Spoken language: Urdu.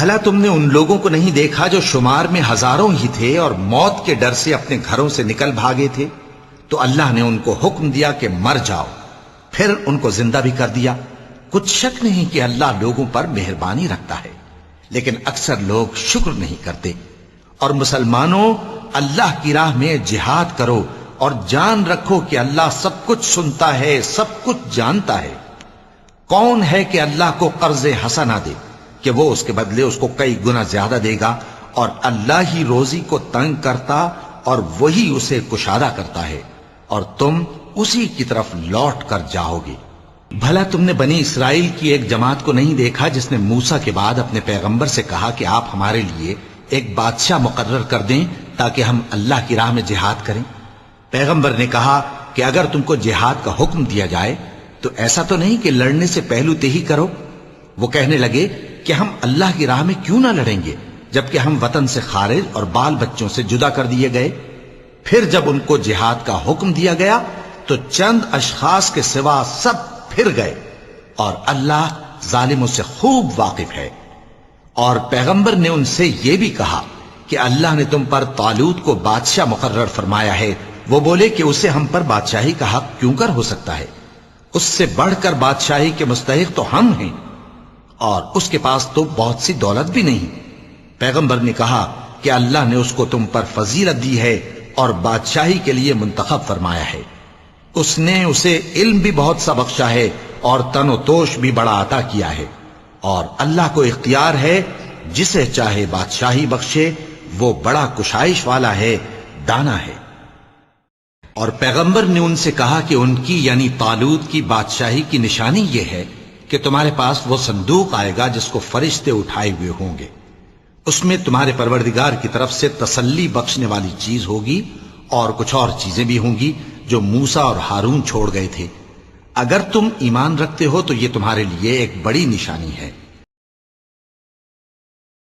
بھلا تم نے ان لوگوں کو نہیں دیکھا جو شمار میں ہزاروں ہی تھے اور موت کے ڈر سے اپنے گھروں سے نکل بھاگے تھے؟ تو اللہ نے ان کو حکم دیا کہ مر جاؤ، پھر ان کو زندہ بھی کر دیا۔ کچھ شک نہیں کہ اللہ لوگوں پر مہربانی رکھتا ہے، لیکن اکثر لوگ شکر نہیں کرتے۔ اور مسلمانوں، اللہ کی راہ میں جہاد کرو اور جان رکھو کہ اللہ سب کچھ سنتا ہے، سب کچھ جانتا ہے۔ کون ہے کہ اللہ کو قرض حسنہ دے کہ وہ اس کے بدلے اس کو کئی گنا زیادہ دے گا؟ اور اللہ ہی روزی کو تنگ کرتا اور وہی اسے کشادہ کرتا ہے، اور تم اسی کی طرف لوٹ کر جاؤ گے۔ بھلا تم نے بنی اسرائیل کی ایک جماعت کو نہیں دیکھا جس نے موسیٰ کے بعد اپنے پیغمبر سے کہا کہ آپ ہمارے لیے ایک بادشاہ مقرر کر دیں تاکہ ہم اللہ کی راہ میں جہاد کریں؟ پیغمبر نے کہا کہ اگر تم کو جہاد کا حکم دیا جائے تو ایسا تو نہیں کہ لڑنے سے پہلو تہی کرو۔ وہ کہنے لگے کہ ہم اللہ کی راہ میں کیوں نہ لڑیں گے جبکہ ہم وطن سے خارج اور بال بچوں سے جدا کر دیے گئے۔ پھر جب ان کو جہاد کا حکم دیا گیا تو چند اشخاص کے سوا سب پھر گئے، اور اللہ ظالموں سے خوب واقف ہے۔ اور پیغمبر نے ان سے یہ بھی کہا کہ اللہ نے تم پر طالوت کو بادشاہ مقرر فرمایا ہے۔ وہ بولے کہ اسے ہم پر بادشاہی کا حق کیوں کر ہو سکتا ہے؟ اس سے بڑھ کر بادشاہی کے مستحق تو ہم ہیں، اور اس کے پاس تو بہت سی دولت بھی نہیں۔ پیغمبر نے کہا کہ اللہ نے اس کو تم پر فضیلت دی ہے اور بادشاہی کے لیے منتخب فرمایا ہے۔ اس نے اسے علم بھی بہت سا بخشا ہے اور تن و توش بھی بڑا عطا کیا ہے، اور اللہ کو اختیار ہے جسے چاہے بادشاہی بخشے، وہ بڑا کشائش والا ہے، دانا ہے۔ اور پیغمبر نے ان سے کہا کہ ان کی یعنی طالوت کی بادشاہی کی نشانی یہ ہے کہ تمہارے پاس وہ صندوق آئے گا جس کو فرشتے اٹھائے ہوئے ہوں گے۔ اس میں تمہارے پروردگار کی طرف سے تسلی بخشنے والی چیز ہوگی، اور کچھ اور چیزیں بھی ہوں گی جو موسیٰ اور ہارون چھوڑ گئے تھے۔ اگر تم ایمان رکھتے ہو تو یہ تمہارے لیے ایک بڑی نشانی ہے۔